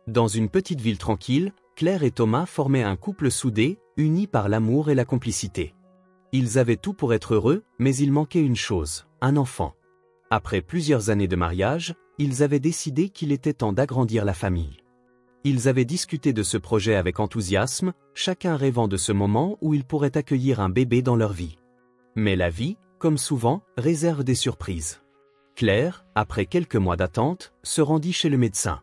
Dans une petite ville tranquille, Claire et Thomas formaient un couple soudé, unis par l'amour et la complicité. Ils avaient tout pour être heureux, mais il manquait une chose, un enfant. Après plusieurs années de mariage, ils avaient décidé qu'il était temps d'agrandir la famille. Ils avaient discuté de ce projet avec enthousiasme, chacun rêvant de ce moment où ils pourraient accueillir un bébé dans leur vie. Mais la vie, comme souvent, réserve des surprises. Claire, après quelques mois d'attente, se rendit chez le médecin.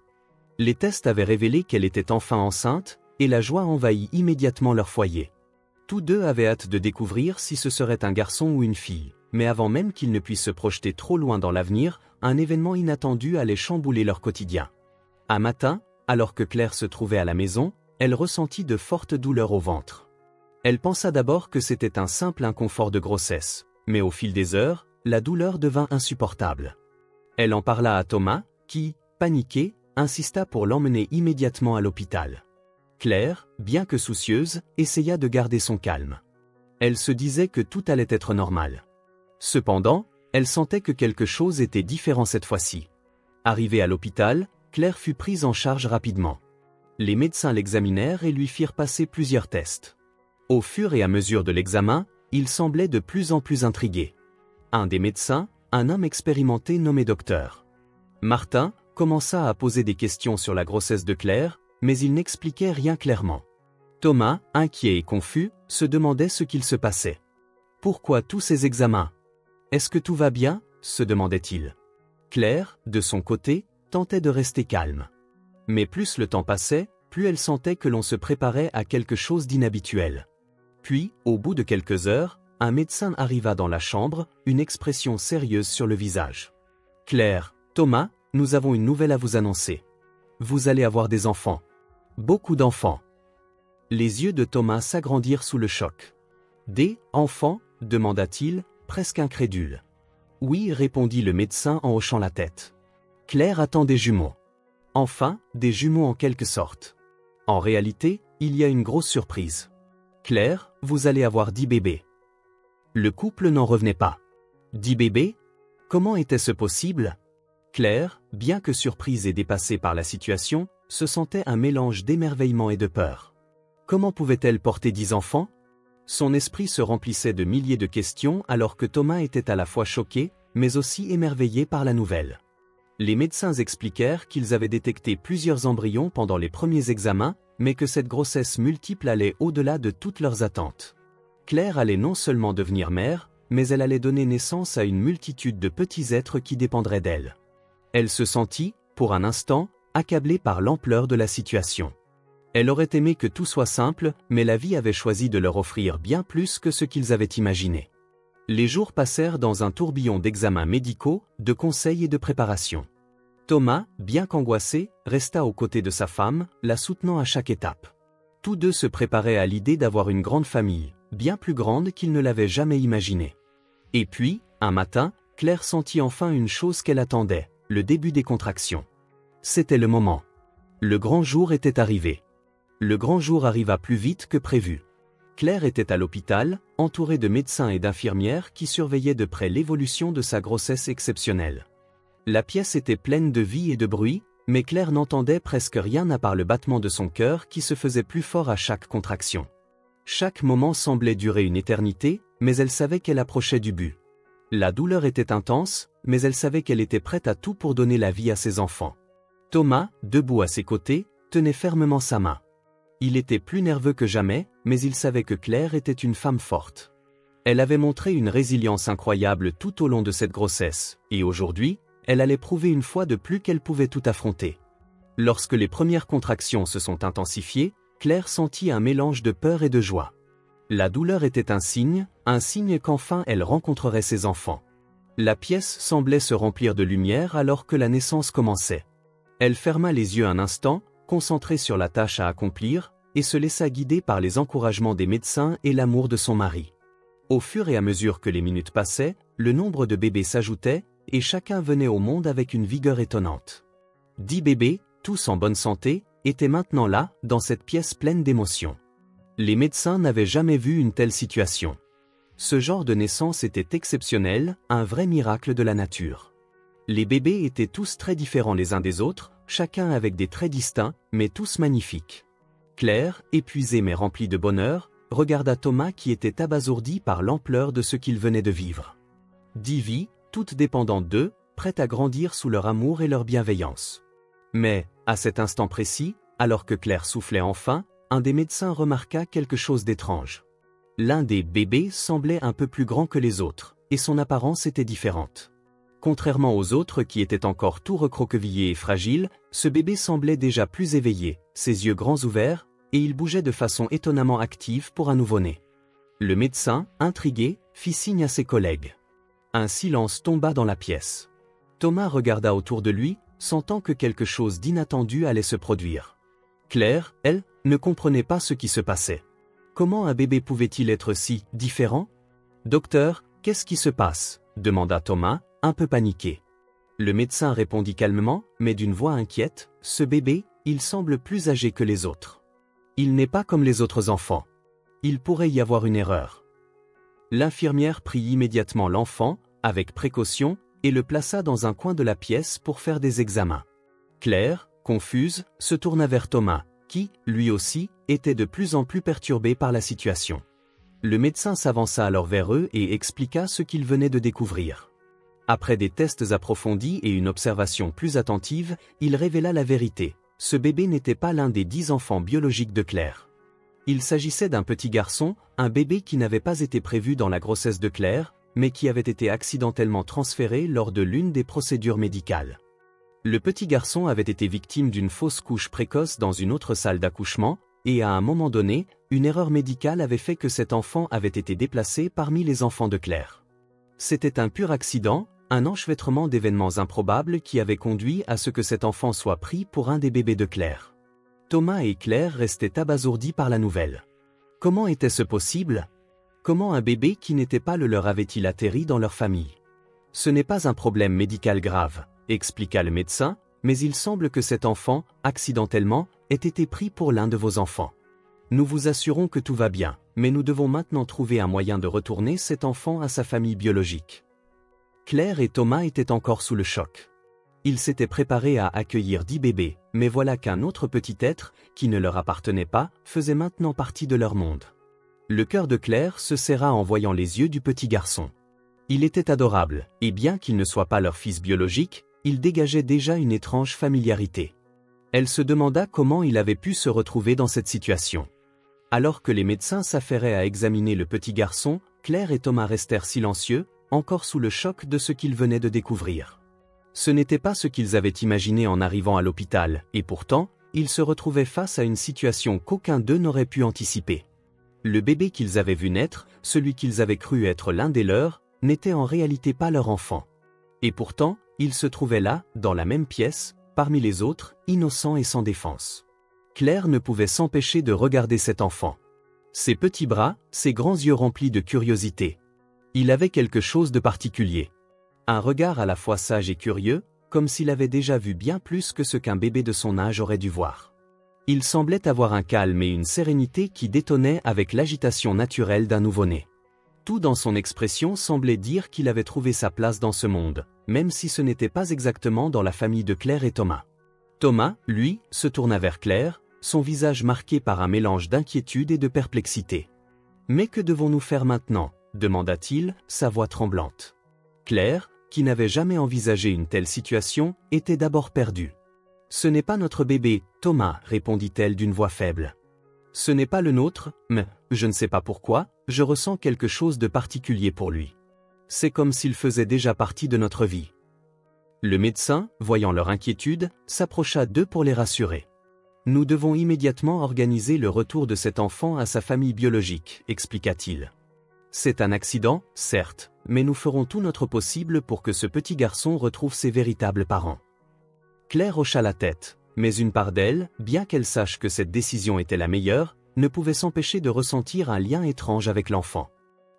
Les tests avaient révélé qu'elle était enfin enceinte, et la joie envahit immédiatement leur foyer. Tous deux avaient hâte de découvrir si ce serait un garçon ou une fille, mais avant même qu'ils ne puissent se projeter trop loin dans l'avenir, un événement inattendu allait chambouler leur quotidien. Un matin, alors que Claire se trouvait à la maison, elle ressentit de fortes douleurs au ventre. Elle pensa d'abord que c'était un simple inconfort de grossesse, mais au fil des heures, la douleur devint insupportable. Elle en parla à Thomas, qui, paniqué, insista pour l'emmener immédiatement à l'hôpital. Claire, bien que soucieuse, essaya de garder son calme. Elle se disait que tout allait être normal. Cependant, elle sentait que quelque chose était différent cette fois-ci. Arrivée à l'hôpital, Claire fut prise en charge rapidement. Les médecins l'examinèrent et lui firent passer plusieurs tests. Au fur et à mesure de l'examen, il semblait de plus en plus intrigué. Un des médecins, un homme expérimenté nommé docteur Martin, commença à poser des questions sur la grossesse de Claire, mais il n'expliquait rien clairement. Thomas, inquiet et confus, se demandait ce qu'il se passait. « Pourquoi tous ces examens ? Est-ce que tout va bien ?» se demandait-il. Claire, de son côté, tentait de rester calme. Mais plus le temps passait, plus elle sentait que l'on se préparait à quelque chose d'inhabituel. Puis, au bout de quelques heures, un médecin arriva dans la chambre, une expression sérieuse sur le visage. « Claire, Thomas, nous avons une nouvelle à vous annoncer. Vous allez avoir des enfants. Beaucoup d'enfants. » Les yeux de Thomas s'agrandirent sous le choc. « Des enfants ?» demanda-t-il, presque incrédule. « Oui » répondit le médecin en hochant la tête. « Claire attend des jumeaux. Enfin, des jumeaux en quelque sorte. En réalité, il y a une grosse surprise. Claire, vous allez avoir 10 bébés. » Le couple n'en revenait pas. 10 bébés ? Comment était-ce possible ? Claire, bien que surprise et dépassée par la situation, se sentait un mélange d'émerveillement et de peur. Comment pouvait-elle porter 10 enfants ? Son esprit se remplissait de milliers de questions alors que Thomas était à la fois choqué, mais aussi émerveillé par la nouvelle. Les médecins expliquèrent qu'ils avaient détecté plusieurs embryons pendant les premiers examens, mais que cette grossesse multiple allait au-delà de toutes leurs attentes. Claire allait non seulement devenir mère, mais elle allait donner naissance à une multitude de petits êtres qui dépendraient d'elle. Elle se sentit, pour un instant, accablée par l'ampleur de la situation. Elle aurait aimé que tout soit simple, mais la vie avait choisi de leur offrir bien plus que ce qu'ils avaient imaginé. Les jours passèrent dans un tourbillon d'examens médicaux, de conseils et de préparations. Thomas, bien qu'angoissé, resta aux côtés de sa femme, la soutenant à chaque étape. Tous deux se préparaient à l'idée d'avoir une grande famille, bien plus grande qu'ils ne l'avaient jamais imaginée. Et puis, un matin, Claire sentit enfin une chose qu'elle attendait. Le début des contractions. C'était le moment. Le grand jour était arrivé. Le grand jour arriva plus vite que prévu. Claire était à l'hôpital, entourée de médecins et d'infirmières qui surveillaient de près l'évolution de sa grossesse exceptionnelle. La pièce était pleine de vie et de bruit, mais Claire n'entendait presque rien à part le battement de son cœur qui se faisait plus fort à chaque contraction. Chaque moment semblait durer une éternité, mais elle savait qu'elle approchait du but. La douleur était intense, mais elle savait qu'elle était prête à tout pour donner la vie à ses enfants. Thomas, debout à ses côtés, tenait fermement sa main. Il était plus nerveux que jamais, mais il savait que Claire était une femme forte. Elle avait montré une résilience incroyable tout au long de cette grossesse, et aujourd'hui, elle allait prouver une fois de plus qu'elle pouvait tout affronter. Lorsque les premières contractions se sont intensifiées, Claire sentit un mélange de peur et de joie. La douleur était un signe qu'enfin elle rencontrerait ses enfants. La pièce semblait se remplir de lumière alors que la naissance commençait. Elle ferma les yeux un instant, concentrée sur la tâche à accomplir, et se laissa guider par les encouragements des médecins et l'amour de son mari. Au fur et à mesure que les minutes passaient, le nombre de bébés s'ajoutait, et chacun venait au monde avec une vigueur étonnante. 10 bébés, tous en bonne santé, étaient maintenant là, dans cette pièce pleine d'émotions. Les médecins n'avaient jamais vu une telle situation. Ce genre de naissance était exceptionnel, un vrai miracle de la nature. Les bébés étaient tous très différents les uns des autres, chacun avec des traits distincts, mais tous magnifiques. Claire, épuisée mais remplie de bonheur, regarda Thomas qui était abasourdi par l'ampleur de ce qu'il venait de vivre. 10 vies, toutes dépendantes d'eux, prêtes à grandir sous leur amour et leur bienveillance. Mais, à cet instant précis, alors que Claire soufflait enfin, un des médecins remarqua quelque chose d'étrange. L'un des bébés semblait un peu plus grand que les autres, et son apparence était différente. Contrairement aux autres qui étaient encore tout recroquevillés et fragiles, ce bébé semblait déjà plus éveillé, ses yeux grands ouverts, et il bougeait de façon étonnamment active pour un nouveau-né. Le médecin, intrigué, fit signe à ses collègues. Un silence tomba dans la pièce. Thomas regarda autour de lui, sentant que quelque chose d'inattendu allait se produire. Claire, elle, ne comprenait pas ce qui se passait. Comment un bébé pouvait-il être si différent? « Docteur, qu'est-ce qui se passe ?» demanda Thomas, un peu paniqué. Le médecin répondit calmement, mais d'une voix inquiète, « Ce bébé, il semble plus âgé que les autres. Il n'est pas comme les autres enfants. Il pourrait y avoir une erreur. » L'infirmière prit immédiatement l'enfant, avec précaution, et le plaça dans un coin de la pièce pour faire des examens. Claire, confuse, se tourna vers Thomas, qui, lui aussi, était de plus en plus perturbé par la situation. Le médecin s'avança alors vers eux et expliqua ce qu'il venait de découvrir. Après des tests approfondis et une observation plus attentive, il révéla la vérité. Ce bébé n'était pas l'un des 10 enfants biologiques de Claire. Il s'agissait d'un petit garçon, un bébé qui n'avait pas été prévu dans la grossesse de Claire, mais qui avait été accidentellement transféré lors de l'une des procédures médicales. Le petit garçon avait été victime d'une fausse couche précoce dans une autre salle d'accouchement, et à un moment donné, une erreur médicale avait fait que cet enfant avait été déplacé parmi les enfants de Claire. C'était un pur accident, un enchevêtrement d'événements improbables qui avait conduit à ce que cet enfant soit pris pour un des bébés de Claire. Thomas et Claire restaient abasourdis par la nouvelle. Comment était-ce possible? Comment un bébé qui n'était pas le leur avait-il atterri dans leur famille? Ce n'est pas un problème médical grave, expliqua le médecin, mais il semble que cet enfant, accidentellement, ait été pris pour l'un de vos enfants. Nous vous assurons que tout va bien, mais nous devons maintenant trouver un moyen de retourner cet enfant à sa famille biologique. Claire et Thomas étaient encore sous le choc. Ils s'étaient préparés à accueillir 10 bébés, mais voilà qu'un autre petit être, qui ne leur appartenait pas, faisait maintenant partie de leur monde. Le cœur de Claire se serra en voyant les yeux du petit garçon. Il était adorable, et bien qu'il ne soit pas leur fils biologique, il dégageait déjà une étrange familiarité. Elle se demanda comment il avait pu se retrouver dans cette situation. Alors que les médecins s'affairaient à examiner le petit garçon, Claire et Thomas restèrent silencieux, encore sous le choc de ce qu'ils venaient de découvrir. Ce n'était pas ce qu'ils avaient imaginé en arrivant à l'hôpital, et pourtant, ils se retrouvaient face à une situation qu'aucun d'eux n'aurait pu anticiper. Le bébé qu'ils avaient vu naître, celui qu'ils avaient cru être l'un des leurs, n'était en réalité pas leur enfant. Et pourtant, il se trouvait là, dans la même pièce, parmi les autres, innocent et sans défense. Claire ne pouvait s'empêcher de regarder cet enfant. Ses petits bras, ses grands yeux remplis de curiosité. Il avait quelque chose de particulier. Un regard à la fois sage et curieux, comme s'il avait déjà vu bien plus que ce qu'un bébé de son âge aurait dû voir. Il semblait avoir un calme et une sérénité qui détonnaient avec l'agitation naturelle d'un nouveau-né. Tout dans son expression semblait dire qu'il avait trouvé sa place dans ce monde, même si ce n'était pas exactement dans la famille de Claire et Thomas. Thomas, lui, se tourna vers Claire, son visage marqué par un mélange d'inquiétude et de perplexité. « Mais que devons-nous faire maintenant ?» demanda-t-il, sa voix tremblante. Claire, qui n'avait jamais envisagé une telle situation, était d'abord perdue. « Ce n'est pas notre bébé, Thomas, répondit-elle d'une voix faible. « Ce n'est pas le nôtre, mais, je ne sais pas pourquoi, je ressens quelque chose de particulier pour lui. C'est comme s'il faisait déjà partie de notre vie. » Le médecin, voyant leur inquiétude, s'approcha d'eux pour les rassurer. « Nous devons immédiatement organiser le retour de cet enfant à sa famille biologique, expliqua-t-il. C'est un accident, certes, mais nous ferons tout notre possible pour que ce petit garçon retrouve ses véritables parents. » Claire hocha la tête, mais une part d'elle, bien qu'elle sache que cette décision était la meilleure, ne pouvait s'empêcher de ressentir un lien étrange avec l'enfant.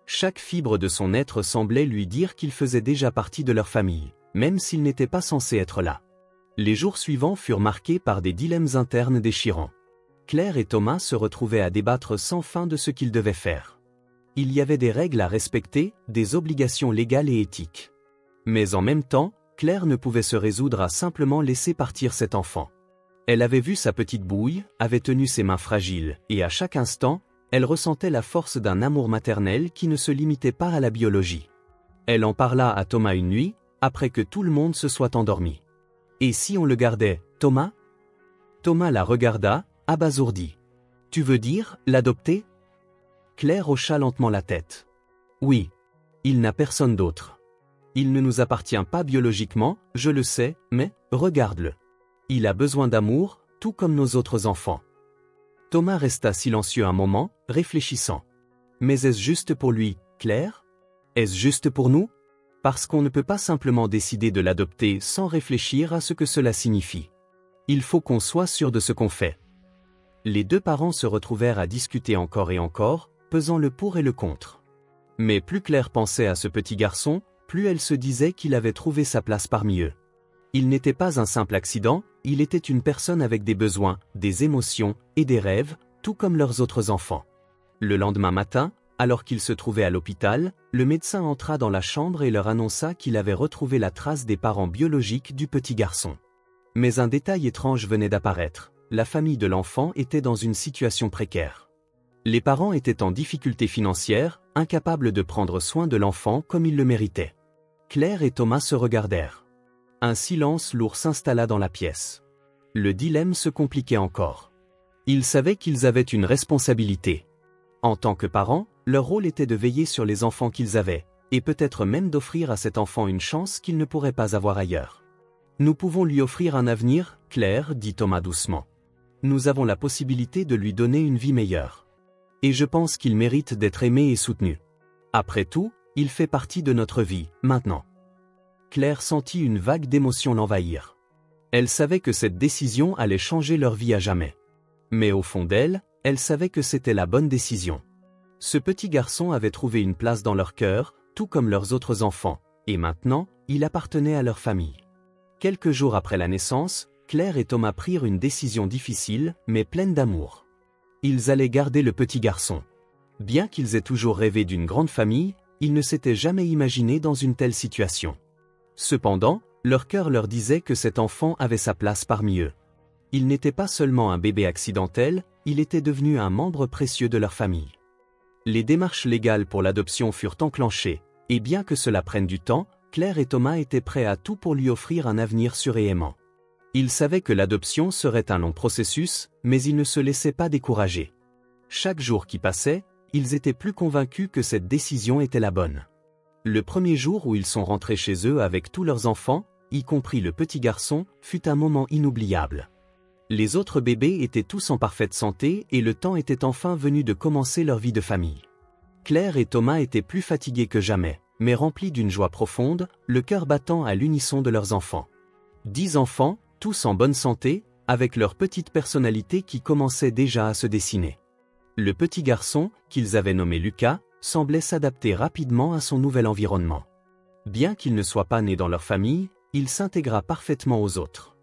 Chaque fibre de son être semblait lui dire qu'il faisait déjà partie de leur famille, même s'il n'était pas censé être là. Les jours suivants furent marqués par des dilemmes internes déchirants. Claire et Thomas se retrouvaient à débattre sans fin de ce qu'ils devaient faire. Il y avait des règles à respecter, des obligations légales et éthiques. Mais en même temps, Claire ne pouvait se résoudre à simplement laisser partir cet enfant. Elle avait vu sa petite bouille, avait tenu ses mains fragiles, et à chaque instant, elle ressentait la force d'un amour maternel qui ne se limitait pas à la biologie. Elle en parla à Thomas une nuit, après que tout le monde se soit endormi. « Et si on le gardait, Thomas ?» Thomas la regarda, abasourdi. « Tu veux dire, l'adopter ?» Claire hocha lentement la tête. « Oui. Il n'a personne d'autre. Il ne nous appartient pas biologiquement, je le sais, mais, regarde-le. Il a besoin d'amour, tout comme nos autres enfants. » Thomas resta silencieux un moment, réfléchissant. « Mais est-ce juste pour lui, Claire? Est-ce juste pour nous? Parce qu'on ne peut pas simplement décider de l'adopter sans réfléchir à ce que cela signifie. Il faut qu'on soit sûr de ce qu'on fait. » Les deux parents se retrouvèrent à discuter encore et encore, pesant le pour et le contre. Mais plus Claire pensait à ce petit garçon, plus elle se disait qu'il avait trouvé sa place parmi eux. Il n'était pas un simple accident, il était une personne avec des besoins, des émotions et des rêves, tout comme leurs autres enfants. Le lendemain matin, alors qu'ils se trouvaient à l'hôpital, le médecin entra dans la chambre et leur annonça qu'il avait retrouvé la trace des parents biologiques du petit garçon. Mais un détail étrange venait d'apparaître, la famille de l'enfant était dans une situation précaire. Les parents étaient en difficulté financière, incapables de prendre soin de l'enfant comme ils le méritaient. Claire et Thomas se regardèrent. Un silence lourd s'installa dans la pièce. Le dilemme se compliquait encore. Ils savaient qu'ils avaient une responsabilité. En tant que parents, leur rôle était de veiller sur les enfants qu'ils avaient, et peut-être même d'offrir à cet enfant une chance qu'il ne pourrait pas avoir ailleurs. « Nous pouvons lui offrir un avenir, Claire, dit Thomas doucement. Nous avons la possibilité de lui donner une vie meilleure. Et je pense qu'il mérite d'être aimé et soutenu. Après tout, il fait partie de notre vie, maintenant. » Claire sentit une vague d'émotion l'envahir. Elle savait que cette décision allait changer leur vie à jamais. Mais au fond d'elle, elle savait que c'était la bonne décision. Ce petit garçon avait trouvé une place dans leur cœur, tout comme leurs autres enfants, et maintenant, il appartenait à leur famille. Quelques jours après la naissance, Claire et Thomas prirent une décision difficile, mais pleine d'amour. Ils allaient garder le petit garçon. Bien qu'ils aient toujours rêvé d'une grande famille, ils ne s'étaient jamais imaginés dans une telle situation. Cependant, leur cœur leur disait que cet enfant avait sa place parmi eux. Il n'était pas seulement un bébé accidentel, il était devenu un membre précieux de leur famille. Les démarches légales pour l'adoption furent enclenchées, et bien que cela prenne du temps, Claire et Thomas étaient prêts à tout pour lui offrir un avenir sûr et aimant. Ils savaient que l'adoption serait un long processus, mais ils ne se laissaient pas décourager. Chaque jour qui passait, ils étaient plus convaincus que cette décision était la bonne. Le premier jour où ils sont rentrés chez eux avec tous leurs enfants, y compris le petit garçon, fut un moment inoubliable. Les autres bébés étaient tous en parfaite santé et le temps était enfin venu de commencer leur vie de famille. Claire et Thomas étaient plus fatigués que jamais, mais remplis d'une joie profonde, le cœur battant à l'unisson de leurs enfants. 10 enfants, tous en bonne santé, avec leur petite personnalité qui commençait déjà à se dessiner. Le petit garçon, qu'ils avaient nommé Lucas, semblait s'adapter rapidement à son nouvel environnement. Bien qu'il ne soit pas né dans leur famille, il s'intégra parfaitement aux autres.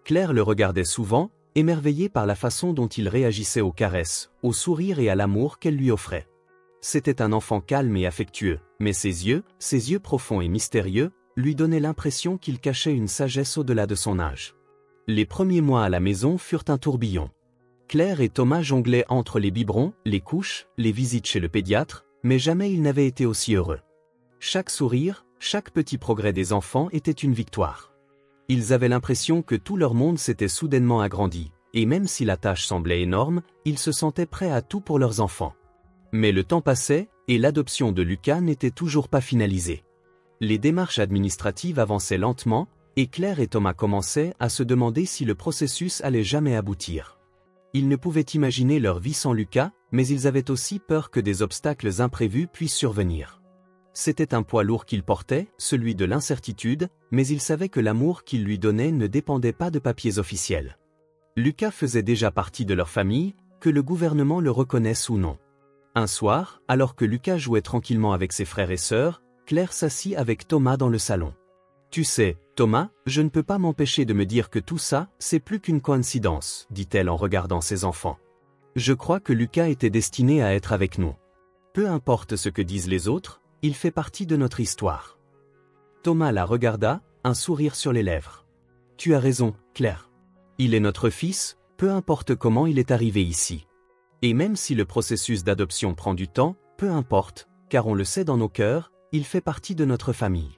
Claire le regardait souvent, émerveillée par la façon dont il réagissait aux caresses, aux sourires et à l'amour qu'elle lui offrait. C'était un enfant calme et affectueux, mais ses yeux profonds et mystérieux, lui donnaient l'impression qu'il cachait une sagesse au-delà de son âge. Les premiers mois à la maison furent un tourbillon. Claire et Thomas jonglaient entre les biberons, les couches, les visites chez le pédiatre, mais jamais ils n'avaient été aussi heureux. Chaque sourire, chaque petit progrès des enfants était une victoire. Ils avaient l'impression que tout leur monde s'était soudainement agrandi, et même si la tâche semblait énorme, ils se sentaient prêts à tout pour leurs enfants. Mais le temps passait, et l'adoption de Lucas n'était toujours pas finalisée. Les démarches administratives avançaient lentement, et Claire et Thomas commençaient à se demander si le processus allait jamais aboutir. Ils ne pouvaient imaginer leur vie sans Lucas, mais ils avaient aussi peur que des obstacles imprévus puissent survenir. C'était un poids lourd qu'ils portaient, celui de l'incertitude, mais ils savaient que l'amour qu'ils lui donnaient ne dépendait pas de papiers officiels. Lucas faisait déjà partie de leur famille, que le gouvernement le reconnaisse ou non. Un soir, alors que Lucas jouait tranquillement avec ses frères et sœurs, Claire s'assit avec Thomas dans le salon. « Tu sais, Thomas, je ne peux pas m'empêcher de me dire que tout ça, c'est plus qu'une coïncidence, » dit-elle en regardant ses enfants. « Je crois que Lucas était destiné à être avec nous. Peu importe ce que disent les autres, il fait partie de notre histoire. » Thomas la regarda, un sourire sur les lèvres. Tu as raison, Claire. Il est notre fils, peu importe comment il est arrivé ici. Et même si le processus d'adoption prend du temps, peu importe, car on le sait dans nos cœurs, il fait partie de notre famille.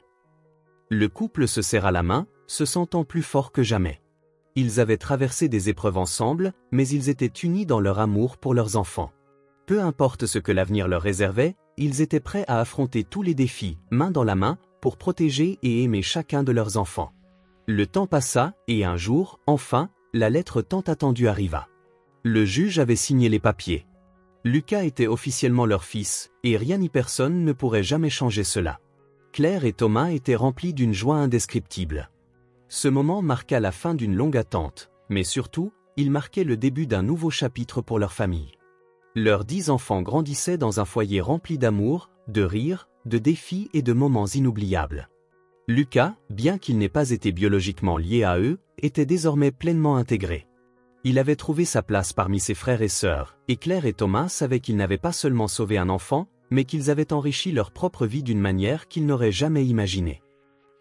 Le couple se serra la main, se sentant plus forts que jamais. Ils avaient traversé des épreuves ensemble, mais ils étaient unis dans leur amour pour leurs enfants. Peu importe ce que l'avenir leur réservait, ils étaient prêts à affronter tous les défis, main dans la main, pour protéger et aimer chacun de leurs enfants. Le temps passa, et un jour, enfin, la lettre tant attendue arriva. Le juge avait signé les papiers. Lucas était officiellement leur fils, et rien ni personne ne pourrait jamais changer cela. Claire et Thomas étaient remplis d'une joie indescriptible. Ce moment marqua la fin d'une longue attente, mais surtout, il marquait le début d'un nouveau chapitre pour leur famille. Leurs 10 enfants grandissaient dans un foyer rempli d'amour, de rires, de défis et de moments inoubliables. Lucas, bien qu'il n'ait pas été biologiquement lié à eux, était désormais pleinement intégré. Il avait trouvé sa place parmi ses frères et sœurs, et Claire et Thomas savaient qu'ils n'avaient pas seulement sauvé un enfant, mais qu'ils avaient enrichi leur propre vie d'une manière qu'ils n'auraient jamais imaginée.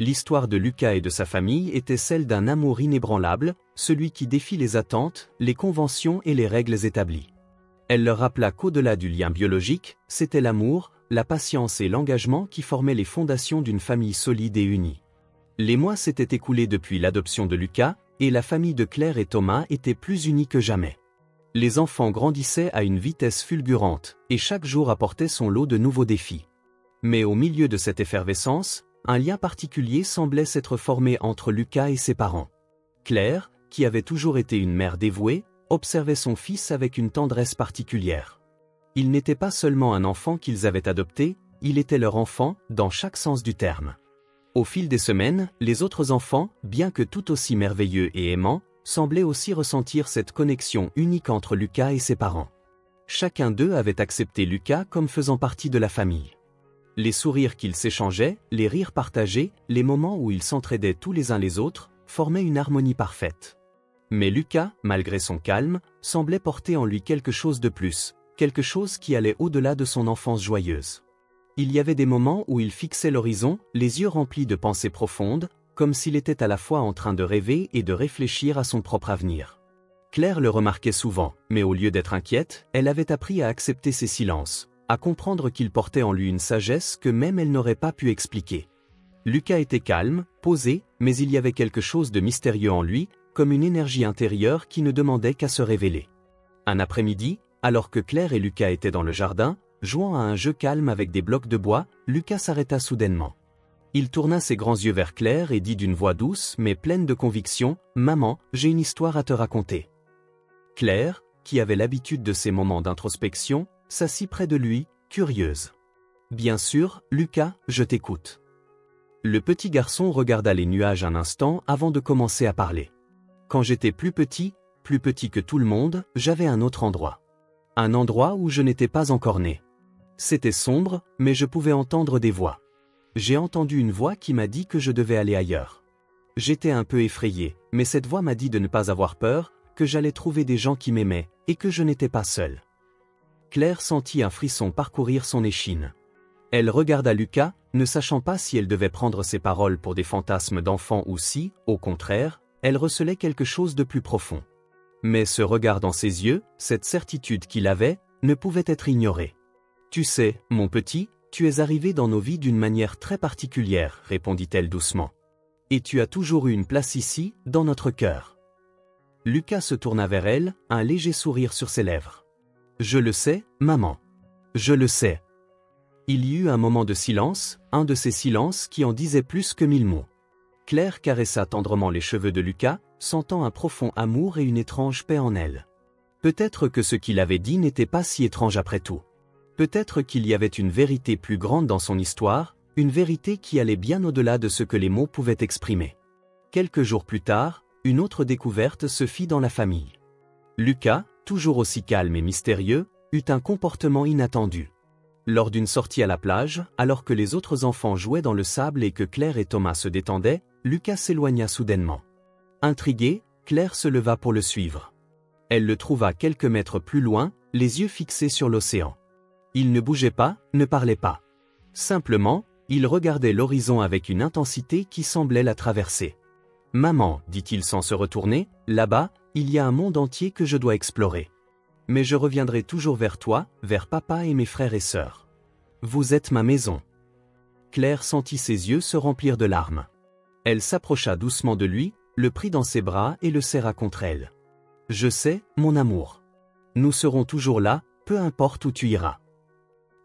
L'histoire de Lucas et de sa famille était celle d'un amour inébranlable, celui qui défie les attentes, les conventions et les règles établies. Elle leur rappela qu'au-delà du lien biologique, c'était l'amour, la patience et l'engagement qui formaient les fondations d'une famille solide et unie. Les mois s'étaient écoulés depuis l'adoption de Lucas, et la famille de Claire et Thomas était plus unie que jamais. Les enfants grandissaient à une vitesse fulgurante, et chaque jour apportait son lot de nouveaux défis. Mais au milieu de cette effervescence, un lien particulier semblait s'être formé entre Lucas et ses parents. Claire, qui avait toujours été une mère dévouée, observait son fils avec une tendresse particulière. Il n'était pas seulement un enfant qu'ils avaient adopté, il était leur enfant, dans chaque sens du terme. Au fil des semaines, les autres enfants, bien que tout aussi merveilleux et aimants, semblaient aussi ressentir cette connexion unique entre Lucas et ses parents. Chacun d'eux avait accepté Lucas comme faisant partie de la famille. Les sourires qu'ils s'échangeaient, les rires partagés, les moments où ils s'entraidaient tous les uns les autres, formaient une harmonie parfaite. Mais Lucas, malgré son calme, semblait porter en lui quelque chose de plus, quelque chose qui allait au-delà de son enfance joyeuse. Il y avait des moments où il fixait l'horizon, les yeux remplis de pensées profondes, comme s'il était à la fois en train de rêver et de réfléchir à son propre avenir. Claire le remarquait souvent, mais au lieu d'être inquiète, elle avait appris à accepter ses silences, à comprendre qu'il portait en lui une sagesse que même elle n'aurait pas pu expliquer. Lucas était calme, posé, mais il y avait quelque chose de mystérieux en lui, comme une énergie intérieure qui ne demandait qu'à se révéler. Un après-midi, alors que Claire et Lucas étaient dans le jardin, jouant à un jeu calme avec des blocs de bois, Lucas s'arrêta soudainement. Il tourna ses grands yeux vers Claire et dit d'une voix douce mais pleine de conviction, « Maman, j'ai une histoire à te raconter. » Claire, qui avait l'habitude de ces moments d'introspection, s'assit près de lui, curieuse. « Bien sûr, Lucas, je t'écoute. » Le petit garçon regarda les nuages un instant avant de commencer à parler. « Quand j'étais plus petit que tout le monde, j'avais un autre endroit. Un endroit où je n'étais pas encore né. C'était sombre, mais je pouvais entendre des voix. J'ai entendu une voix qui m'a dit que je devais aller ailleurs. J'étais un peu effrayé, mais cette voix m'a dit de ne pas avoir peur, que j'allais trouver des gens qui m'aimaient, et que je n'étais pas seul. » Claire sentit un frisson parcourir son échine. Elle regarda Lucas, ne sachant pas si elle devait prendre ses paroles pour des fantasmes d'enfant ou si, au contraire, elle recelait quelque chose de plus profond. Mais ce regard dans ses yeux, cette certitude qu'il avait, ne pouvait être ignorée. « Tu sais, mon petit, tu es arrivé dans nos vies d'une manière très particulière, répondit-elle doucement. Et tu as toujours eu une place ici, dans notre cœur. » Lucas se tourna vers elle, un léger sourire sur ses lèvres. « Je le sais, maman. Je le sais. » Il y eut un moment de silence, un de ces silences qui en disaient plus que 1000 mots. Claire caressa tendrement les cheveux de Lucas, sentant un profond amour et une étrange paix en elle. Peut-être que ce qu'il avait dit n'était pas si étrange après tout. Peut-être qu'il y avait une vérité plus grande dans son histoire, une vérité qui allait bien au-delà de ce que les mots pouvaient exprimer. Quelques jours plus tard, une autre découverte se fit dans la famille. Lucas, toujours aussi calme et mystérieux, eut un comportement inattendu. Lors d'une sortie à la plage, alors que les autres enfants jouaient dans le sable et que Claire et Thomas se détendaient, Lucas s'éloigna soudainement. Intriguée, Claire se leva pour le suivre. Elle le trouva quelques mètres plus loin, les yeux fixés sur l'océan. Il ne bougeait pas, ne parlait pas. Simplement, Il regardait l'horizon avec une intensité qui semblait la traverser. « Maman, dit-il sans se retourner, là-bas, il y a un monde entier que je dois explorer. Mais je reviendrai toujours vers toi, vers papa et mes frères et sœurs. Vous êtes ma maison. » Claire sentit ses yeux se remplir de larmes. Elle s'approcha doucement de lui, le prit dans ses bras et le serra contre elle. « Je sais, mon amour. Nous serons toujours là, peu importe où tu iras. »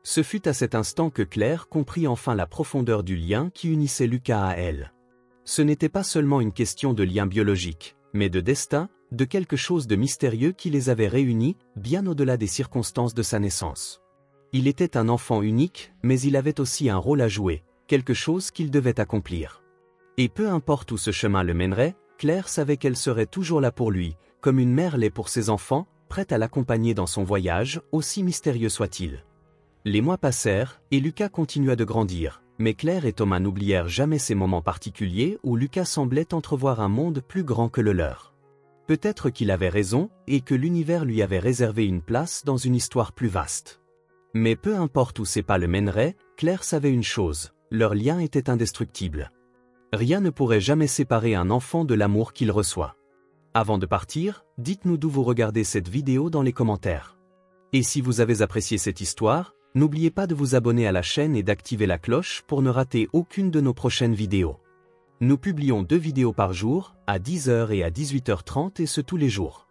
Ce fut à cet instant que Claire comprit enfin la profondeur du lien qui unissait Lucas à elle. Ce n'était pas seulement une question de lien biologique, mais de destin, de quelque chose de mystérieux qui les avait réunis, bien au-delà des circonstances de sa naissance. Il était un enfant unique, mais il avait aussi un rôle à jouer, quelque chose qu'il devait accomplir. Et peu importe où ce chemin le mènerait, Claire savait qu'elle serait toujours là pour lui, comme une mère l'est pour ses enfants, prête à l'accompagner dans son voyage, aussi mystérieux soit-il. Les mois passèrent, et Lucas continua de grandir, mais Claire et Thomas n'oublièrent jamais ces moments particuliers où Lucas semblait entrevoir un monde plus grand que le leur. Peut-être qu'il avait raison, et que l'univers lui avait réservé une place dans une histoire plus vaste. Mais peu importe où ses pas le mèneraient, Claire savait une chose, leur lien était indestructible. Rien ne pourrait jamais séparer un enfant de l'amour qu'il reçoit. Avant de partir, dites-nous d'où vous regardez cette vidéo dans les commentaires. Et si vous avez apprécié cette histoire, n'oubliez pas de vous abonner à la chaîne et d'activer la cloche pour ne rater aucune de nos prochaines vidéos. Nous publions 2 vidéos par jour, à 10h et à 18h30 et ce tous les jours.